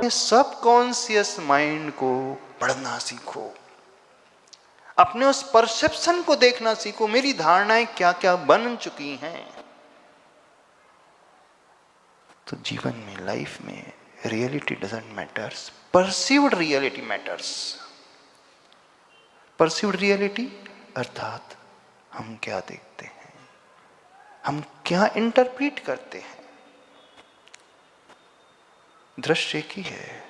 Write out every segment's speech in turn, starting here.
Subconscious mind को पढ़ना सीखो, अपने उस परसेप्शन को देखना सीखो, मेरी धारणाएं क्या क्या बन चुकी हैं। तो जीवन में, लाइफ में reality doesn't matters, perceived reality matters. Perceived reality अर्थात हम क्या देखते हैं, हम क्या इंटरप्रीट करते हैं। दृश्य एक ही है,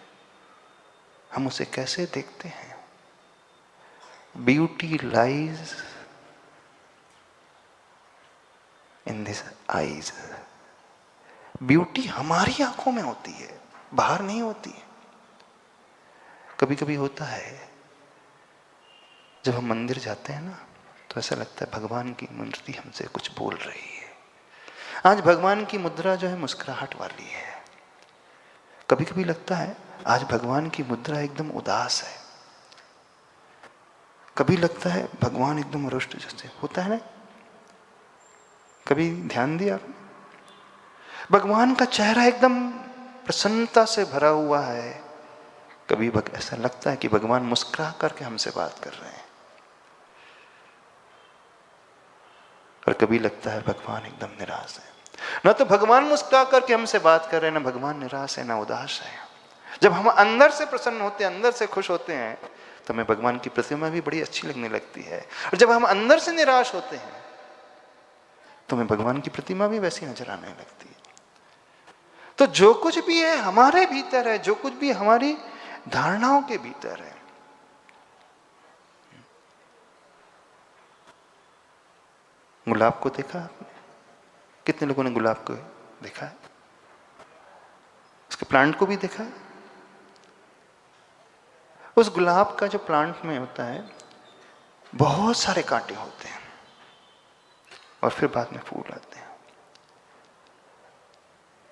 हम उसे कैसे देखते हैं। Beauty lies in this eyes. Beauty हमारी आंखों में होती है, बाहर नहीं होती है। कभी कभी होता है जब हम मंदिर जाते हैं ना, तो ऐसा लगता है भगवान की मूर्ति हमसे कुछ बोल रही है। आज भगवान की मुद्रा जो है मुस्कुराहट वाली है। कभी कभी लगता है आज भगवान की मुद्रा एकदम उदास है। कभी लगता है भगवान एकदम रुष्ट जैसे होता है ना। कभी ध्यान दिया आपने? भगवान का चेहरा एकदम प्रसन्नता से भरा हुआ है। कभी ऐसा लगता है कि भगवान मुस्कुरा करके हमसे बात कर रहे हैं, और कभी लगता है भगवान एकदम निराश है। ना तो भगवान मुस्कुरा करके हमसे बात कर रहे हैं, ना भगवान निराश है, ना उदास है। जब हम अंदर से प्रसन्न होते हैं, अंदर से खुश होते हैं, तो हमें भगवान की प्रतिमा भी बड़ी अच्छी लगने लगती है। और जब हम अंदर से निराश होते हैं, तो हमें भगवान की प्रतिमा भी वैसी नजर आने लगती है। तो जो कुछ भी है हमारे भीतर है, जो कुछ भी हमारी धारणाओं के भीतर है। गुलाब को देखा आपने? कितने लोगों ने गुलाब को देखा है? उसके प्लांट को भी देखा है? उस गुलाब का जो प्लांट में होता है, बहुत सारे कांटे होते हैं, और फिर बाद में फूल आते हैं।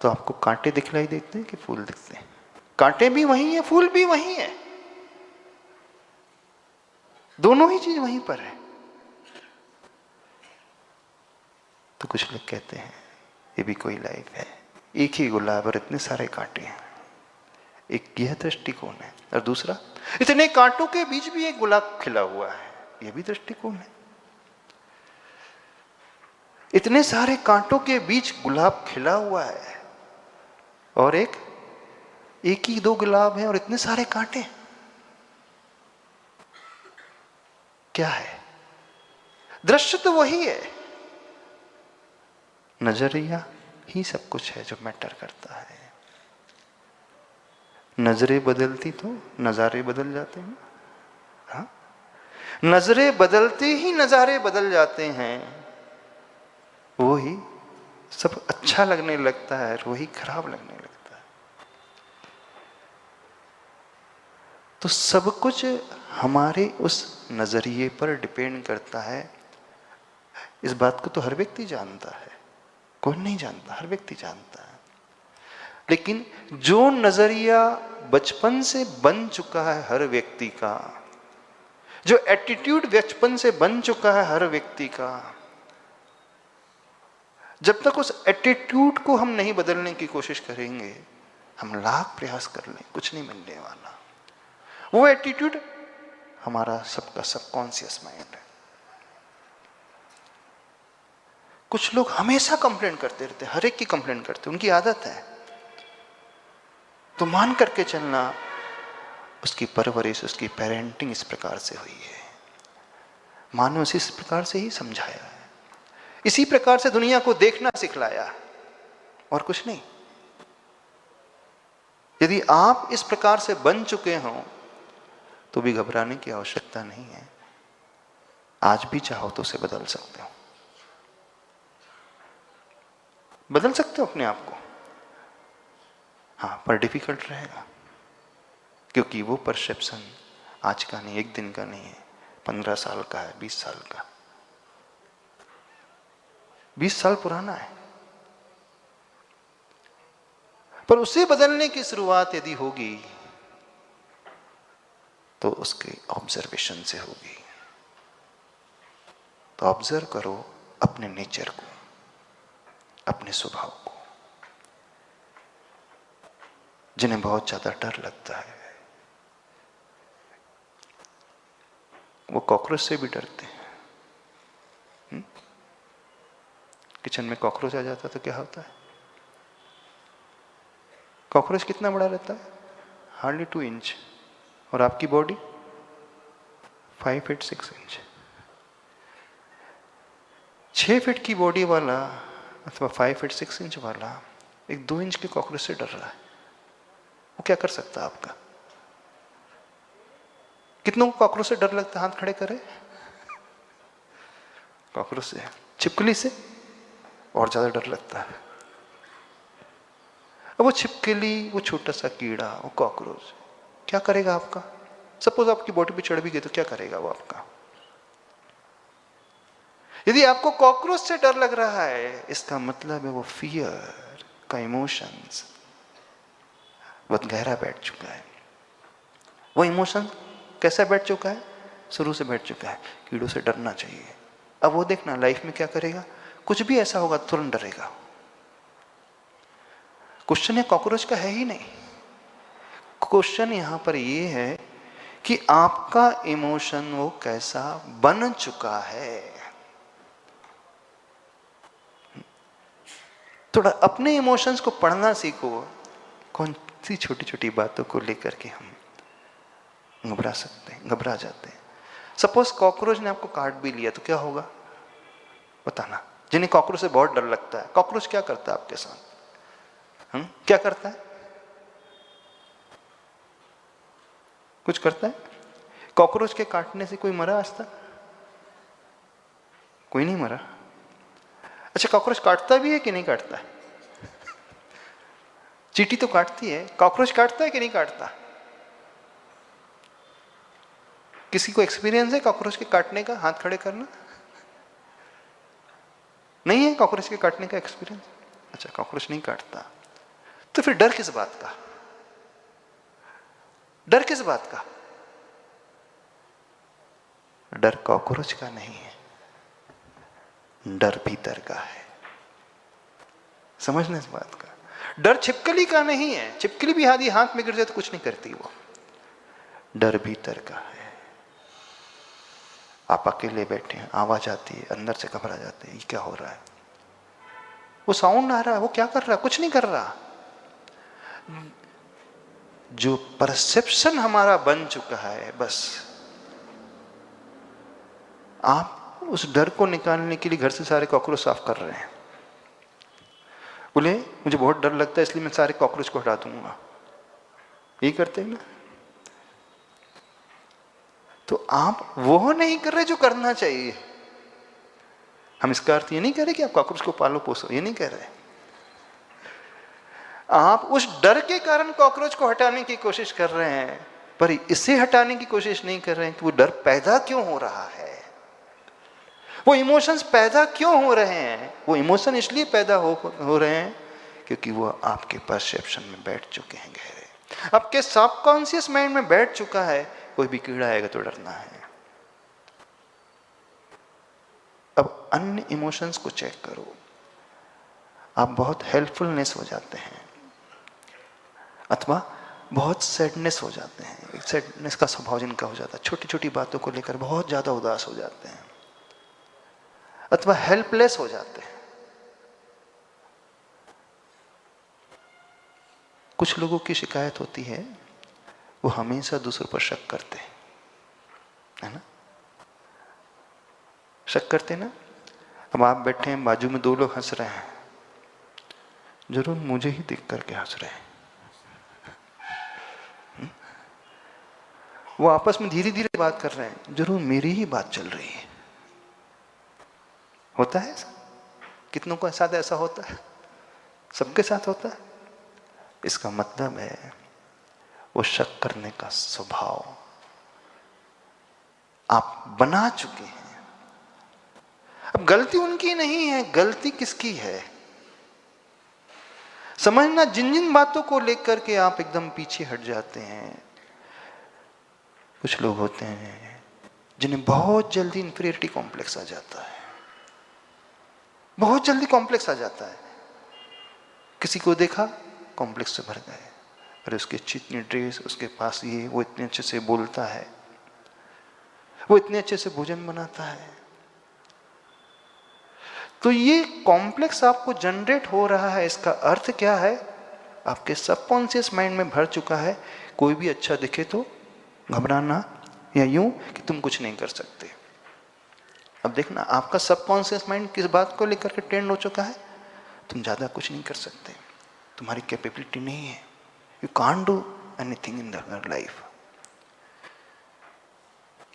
तो आपको कांटे दिखलाई देते हैं कि फूल दिखते हैं? कांटे भी वही है, फूल भी वही है, दोनों ही चीज वहीं पर है। तो कुछ लोग कहते हैं ये भी कोई लाइफ है, एक ही गुलाब और इतने सारे कांटे हैं। एक यह दृष्टिकोण है, और दूसरा इतने कांटों के बीच भी एक गुलाब खिला हुआ है, यह भी दृष्टिकोण है। इतने सारे कांटों के बीच गुलाब खिला हुआ है, और एक ही दो गुलाब है और इतने सारे कांटे। क्या है? दृश्य तो वही है, नजरिया ही सब कुछ है जो मैटर करता है। नजरें बदलती तो नजारे बदल जाते हैं। हाँ? नजरें बदलते ही नजारे बदल जाते हैं। वही सब अच्छा लगने लगता है, वही खराब लगने लगता है। तो सब कुछ हमारे उस नजरिए पर डिपेंड करता है। इस बात को तो हर व्यक्ति जानता है, कौन नहीं जानता? हर व्यक्ति जानता है। लेकिन जो नजरिया बचपन से बन चुका है हर व्यक्ति का, जो एटीट्यूड बचपन से बन चुका है हर व्यक्ति का, जब तक उस एटीट्यूड को हम नहीं बदलने की कोशिश करेंगे, हम लाख प्रयास कर लें, कुछ नहीं मिलने वाला। वो एटीट्यूड हमारा सबका सबकॉन्शियस माइंड है। कुछ लोग हमेशा कंप्लेन करते रहते हैं, हर एक की कंप्लेन करते हैं, उनकी आदत है। तो मान करके चलना, उसकी परवरिश, उसकी पेरेंटिंग इस प्रकार से हुई है, मानो उसे इस प्रकार से ही समझाया है, इसी प्रकार से दुनिया को देखना सिखलाया, और कुछ नहीं। यदि आप इस प्रकार से बन चुके हो तो भी घबराने की आवश्यकता नहीं है। आज भी चाहो तो उसे बदल सकते हो, बदल सकते हो अपने आप को। हाँ, पर डिफिकल्ट रहेगा, क्योंकि वो परसेप्शन आज का नहीं, एक दिन का नहीं है, 15 साल का है, 20 साल का, 20 साल पुराना है। पर उसे बदलने की शुरुआत यदि होगी तो उसके ऑब्जर्वेशन से होगी। तो ऑब्जर्व करो अपने नेचर को, अपने स्वभाव को। जिन्हें बहुत ज्यादा डर लगता है, वो कॉकरोच से भी डरते हैं। किचन में कॉकरोच आ जाता तो क्या होता है? कॉकरोच कितना बड़ा रहता है? हार्डली 2 इंच, और आपकी बॉडी 5 फीट 6 इंच। 6 फीट की बॉडी वाला अथवा 5 फीट 6 इंच वाला एक 2 इंच के कॉकरोच से डर रहा है, वो क्या कर सकता है आपका? कितनों को कॉकरोच से डर लगता है? हाथ खड़े करें। कॉकरोच से, छिपकली से और ज्यादा डर लगता है। अब वो छिपकली, वो छोटा सा कीड़ा, वो कॉकरोच क्या करेगा आपका? सपोज आपकी बॉडी पे चढ़ भी गई तो क्या करेगा वो आपका? यदि आपको कॉकरोच से डर लग रहा है, इसका मतलब है वो फियर का इमोशंस बहुत गहरा बैठ चुका है। वो इमोशन कैसा बैठ चुका है? शुरू से बैठ चुका है, कीड़ों से डरना चाहिए। अब वो देखना लाइफ में क्या करेगा, कुछ भी ऐसा होगा तुरंत डरेगा। क्वेश्चन है कॉकरोच का है ही नहीं। क्वेश्चन यहां पर ये है कि आपका इमोशन वो कैसा बन चुका है। थोड़ा अपने इमोशंस को पढ़ना सीखो। कौन सी छोटी छोटी बातों को लेकर के हम घबरा सकते हैं, घबरा जाते हैं। सपोज कॉकरोच ने आपको काट भी लिया तो क्या होगा बताना। जिन्हें कॉकरोच से बहुत डर लगता है, कॉकरोच क्या करता है आपके साथ? क्या करता है? कुछ करता है? कॉकरोच के काटने से कोई मरा आज तक? कोई नहीं मरा। अच्छा, कॉकरोच काटता भी है कि नहीं काटता? चींटी तो काटती है, कॉकरोच काटता है कि नहीं काटता? किसी को एक्सपीरियंस है कॉकरोच के काटने का? हाथ खड़े करना। नहीं है कॉकरोच के काटने का एक्सपीरियंस? अच्छा, कॉकरोच नहीं काटता, तो फिर डर किस बात का? डर किस बात का? डर कॉकरोच का नहीं है, डर भीतर का है। समझना इस बात का। डर छिपकली का नहीं है, छिपकली भी आदि हाथ में गिर जाए तो कुछ नहीं करती वो। डर भीतर का है। आप अकेले बैठे हैं, आवाज आती है, अंदर से घबरा जाते हैं, ये क्या हो रहा है? वो साउंड आ रहा है, वो क्या कर रहा है? कुछ नहीं कर रहा। जो परसेप्शन हमारा बन चुका है, बस आप उस डर को निकालने के लिए घर से सारे कॉकरोच साफ कर रहे हैं। बोले मुझे बहुत डर लगता है इसलिए मैं सारे कॉकरोच को हटा दूंगा, यही करते हैं ना। तो आप वो नहीं कर रहे जो करना चाहिए। हम इसका अर्थ ये नहीं कह रहे कि आप कॉकरोच को पालो पोसो, ये नहीं कह रहे। आप उस डर के कारण कॉकरोच को हटाने की कोशिश कर रहे हैं, पर इसे हटाने की कोशिश नहीं कर रहे हैं कि वो डर पैदा क्यों हो रहा है, वो इमोशंस पैदा क्यों हो रहे हैं। वो इमोशन इसलिए पैदा हो रहे हैं क्योंकि वो आपके परसेप्शन में बैठ चुके हैं, गहरे आपके सबकॉन्शियस माइंड में बैठ चुका है। कोई भी कीड़ा आएगा तो डरना है। अब अन्य इमोशंस को चेक करो, आप बहुत हेल्पफुलनेस हो जाते हैं अथवा बहुत सैडनेस हो जाते हैं। एक सैडनेस का स्वभाव जिनका हो जाता है, छोटी छोटी बातों को लेकर बहुत ज्यादा उदास हो जाते हैं अथवा हेल्पलेस हो जाते हैं। कुछ लोगों की शिकायत होती है वो हमेशा दूसरों पर शक करते हैं, है ना? शक करते ना। अब आप बैठे हैं, बाजू में 2 लोग हंस रहे हैं, जरूर मुझे ही देख करके हंस रहे हैं। वो आपस में धीरे धीरे बात कर रहे हैं, जरूर मेरी ही बात चल रही है। होता है ऐसा? कितनों को साथ ऐसा होता है? सबके साथ होता है। इसका मतलब है वो शक करने का स्वभाव आप बना चुके हैं। अब गलती उनकी नहीं है, गलती किसकी है? समझना, जिन जिन बातों को लेकर के आप एकदम पीछे हट जाते हैं। कुछ लोग होते हैं जिन्हें बहुत जल्दी इंफीरियरिटी कॉम्प्लेक्स आ जाता है, बहुत जल्दी कॉम्प्लेक्स आ जाता है। किसी को देखा कॉम्प्लेक्स से भर गए, अरे उसकी अच्छी इतनी ड्रेस, उसके पास ये, वो इतने अच्छे से बोलता है, वो इतने अच्छे से भोजन बनाता है। तो ये कॉम्प्लेक्स आपको जनरेट हो रहा है, इसका अर्थ क्या है? आपके सबकॉन्शियस माइंड में भर चुका है, कोई भी अच्छा दिखे तो घबराना, या यूं कि तुम कुछ नहीं कर सकते। अब देखना, आपका सबकॉन्शियस माइंड किस बात को लेकर के ट्रेंड हो चुका है? तुम ज्यादा कुछ नहीं कर सकते, तुम्हारी कैपेबिलिटी नहीं है, you can't do anything in the life.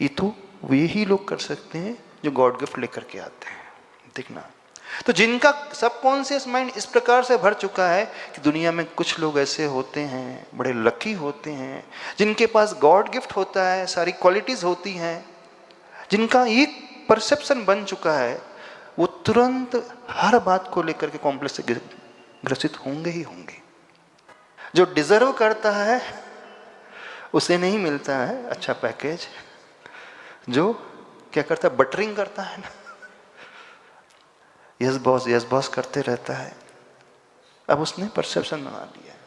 ये तो वे ही लोग कर सकते हैं जो गॉड गिफ्ट लेकर के आते हैं। देखना, तो जिनका सबकॉन्शियस माइंड इस प्रकार से भर चुका है कि दुनिया में कुछ लोग ऐसे होते हैं, बड़े लकी होते हैं, जिनके पास गॉड गिफ्ट होता है, सारी क्वालिटीज होती हैं, जिनका एक परसेप्शन बन चुका है, वो तुरंत हर बात को लेकर के कॉम्प्लेक्स से ग्रसित होंगे ही होंगे। जो डिजर्व करता है उसे नहीं मिलता है अच्छा पैकेज, जो क्या करता है, बटरिंग करता है ना, यस बॉस करते रहता है, अब उसने परसेप्शन बना लिया है।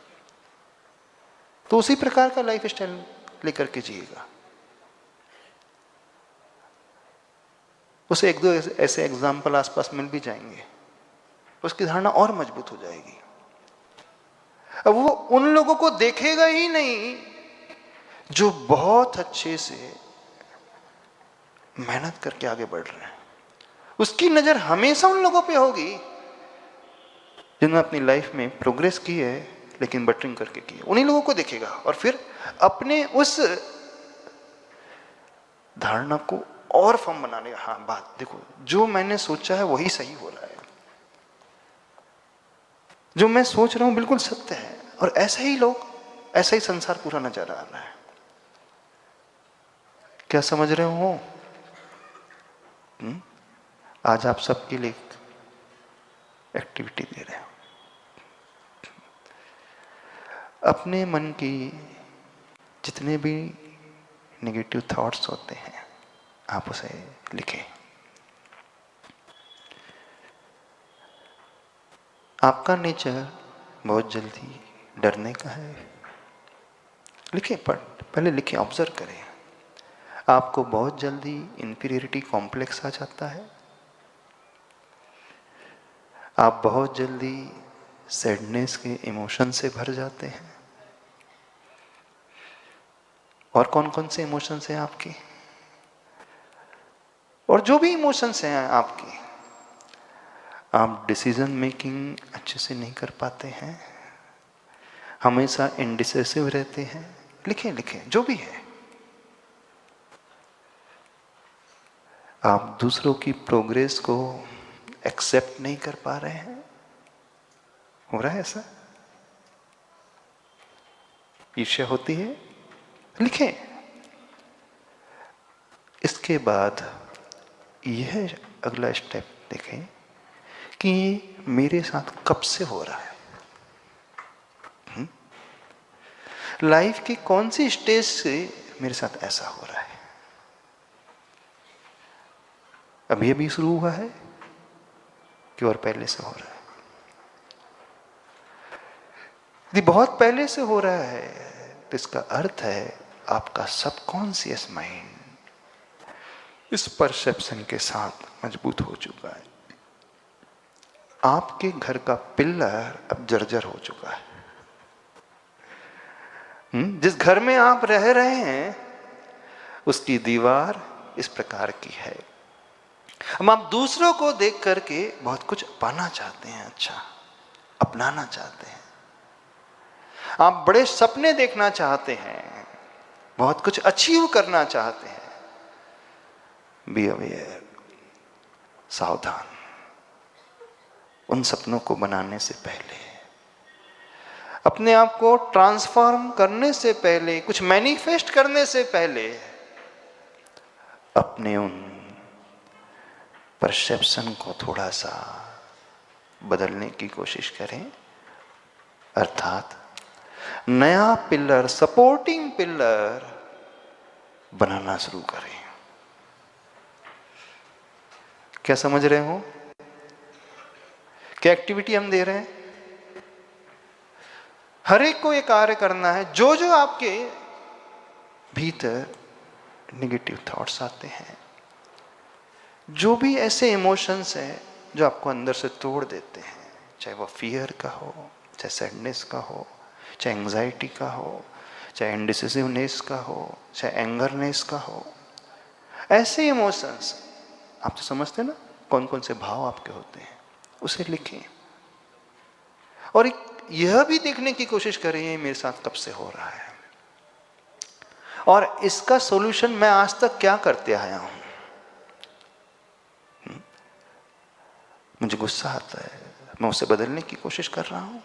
तो उसी प्रकार का लाइफ स्टाइल लेकर के जिएगा। उसे एक दो ऐसे एग्जाम्पल आसपास मिल भी जाएंगे, उसकी धारणा और मजबूत हो जाएगी। अब वो उन लोगों को देखेगा ही नहीं जो बहुत अच्छे से मेहनत करके आगे बढ़ रहे हैं। उसकी नजर हमेशा उन लोगों पे होगी जिन्होंने अपनी लाइफ में प्रोग्रेस की है लेकिन बटरिंग करके की है, उन्हीं लोगों को देखेगा और फिर अपने उस धारणा को और फर्म बना लेगा। हाँ, बात देखो, जो मैंने सोचा है वही सही हो रहा है, जो मैं सोच रहा हूं बिल्कुल सत्य है, और ऐसे ही लोग, ऐसा ही संसार पूरा नजर आ रहा है। क्या समझ रहे हो? आज आप सबके लिए एक्टिविटी दे रहे हैं। अपने मन की जितने भी नेगेटिव थॉट्स होते हैं आप उसे लिखें। आपका नेचर बहुत जल्दी डरने का है, लिखें, पर पहले लिखें, ऑब्जर्व करें। आपको बहुत जल्दी इंफीरियरिटी कॉम्प्लेक्स आ जाता है, आप बहुत जल्दी सैडनेस के इमोशन से भर जाते हैं। और कौन कौन से इमोशंस हैं आपके? और जो भी इमोशंस हैं आपके, आप डिसीजन मेकिंग अच्छे से नहीं कर पाते हैं, हमेशा इंडिसिसिव रहते हैं। लिखें लिखें, जो भी है। आप दूसरों की प्रोग्रेस को एक्सेप्ट नहीं कर पा रहे हैं, हो रहा है ऐसा? ईर्ष्या होती है, लिखें। इसके बाद यह अगला स्टेप देखें कि मेरे साथ कब से हो रहा है, लाइफ की कौन सी स्टेज से मेरे साथ ऐसा हो रहा है। अभी अभी शुरू हुआ है कि और पहले से हो रहा है? यदि बहुत पहले से हो रहा है तो इसका अर्थ है आपका सबकॉन्शियस माइंड इस परसेप्शन के साथ मजबूत हो चुका है। आपके घर का पिलर अब जर्जर हो चुका है। जिस घर में आप रह रहे हैं उसकी दीवार इस प्रकार की है। हम आप दूसरों को देख करके बहुत कुछ पाना चाहते हैं, अच्छा अपनाना चाहते हैं, आप बड़े सपने देखना चाहते हैं, बहुत कुछ अचीव करना चाहते हैं। बी अवेयर, सावधान। उन सपनों को बनाने से पहले, अपने आप को ट्रांसफॉर्म करने से पहले, कुछ मैनिफेस्ट करने से पहले, अपने उन परसेप्शन को थोड़ा सा बदलने की कोशिश करें। अर्थात नया पिलर, सपोर्टिंग पिलर बनाना शुरू करें। क्या समझ रहे हो? क्या एक्टिविटी हम दे रहे हैं? हर एक को ये कार्य करना है। जो जो आपके भीतर नेगेटिव थॉट्स आते हैं, जो भी ऐसे इमोशंस हैं जो आपको अंदर से तोड़ देते हैं, चाहे वो फियर का हो, चाहे सैडनेस का हो, चाहे एंग्जाइटी का हो, चाहे इंडिसिसिवनेस का हो, चाहे एंगरनेस का हो, ऐसे इमोशंस आप तो समझते ना कौन कौन से भाव आपके होते हैं, उसे लिखें और यह भी देखने की कोशिश करें ये मेरे साथ कब से हो रहा है और इसका सॉल्यूशन मैं आज तक क्या करते आया हूं। मुझे गुस्सा आता है, मैं उसे बदलने की कोशिश कर रहा हूं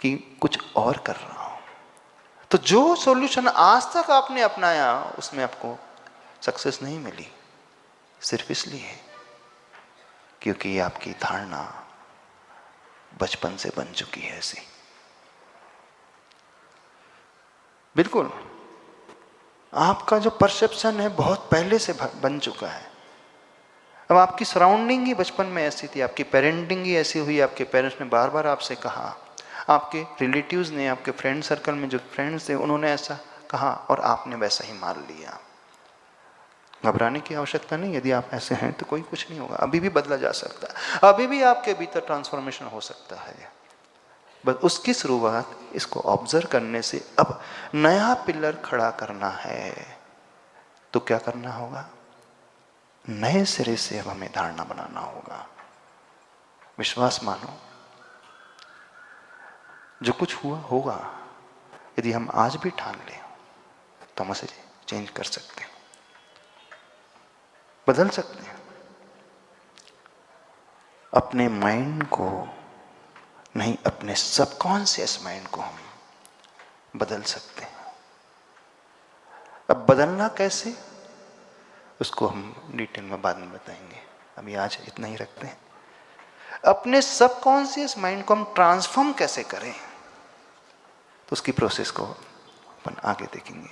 कि कुछ और कर रहा हूं। तो जो सॉल्यूशन आज तक आपने अपनाया उसमें आपको सक्सेस नहीं मिली, सिर्फ इसलिए क्योंकि ये आपकी धारणा बचपन से बन चुकी है ऐसी। बिल्कुल आपका जो परसेप्शन है बहुत पहले से बन चुका है। अब आपकी सराउंडिंग ही बचपन में ऐसी थी, आपकी पेरेंटिंग ही ऐसी हुई, आपके पेरेंट्स ने बार बार आपसे कहा, आपके रिलेटिव्स ने, आपके फ्रेंड सर्कल में जो फ्रेंड्स थे उन्होंने ऐसा कहा और आपने वैसा ही मान लिया। घबराने की आवश्यकता नहीं, यदि आप ऐसे हैं तो कोई कुछ नहीं होगा, अभी भी बदला जा सकता है, अभी भी आपके भीतर ट्रांसफॉर्मेशन हो सकता है। बस उसकी शुरुआत इसको ऑब्जर्व करने से। अब नया पिलर खड़ा करना है तो क्या करना होगा, नए सिरे से अब हमें धारणा बनाना होगा। विश्वास मानो जो कुछ हुआ होगा, यदि हम आज भी ठान लें तो हम उसे चेंज कर सकते हैं, बदल सकते हैं। अपने माइंड को नहीं, अपने सबकॉन्शियस माइंड को हम बदल सकते हैं। अब बदलना कैसे, उसको हम डिटेल में बाद में बताएंगे, अभी आज इतना ही रखते हैं। अपने सबकॉन्शियस माइंड को हम ट्रांसफॉर्म कैसे करें, तो उसकी प्रोसेस को अपन आगे देखेंगे।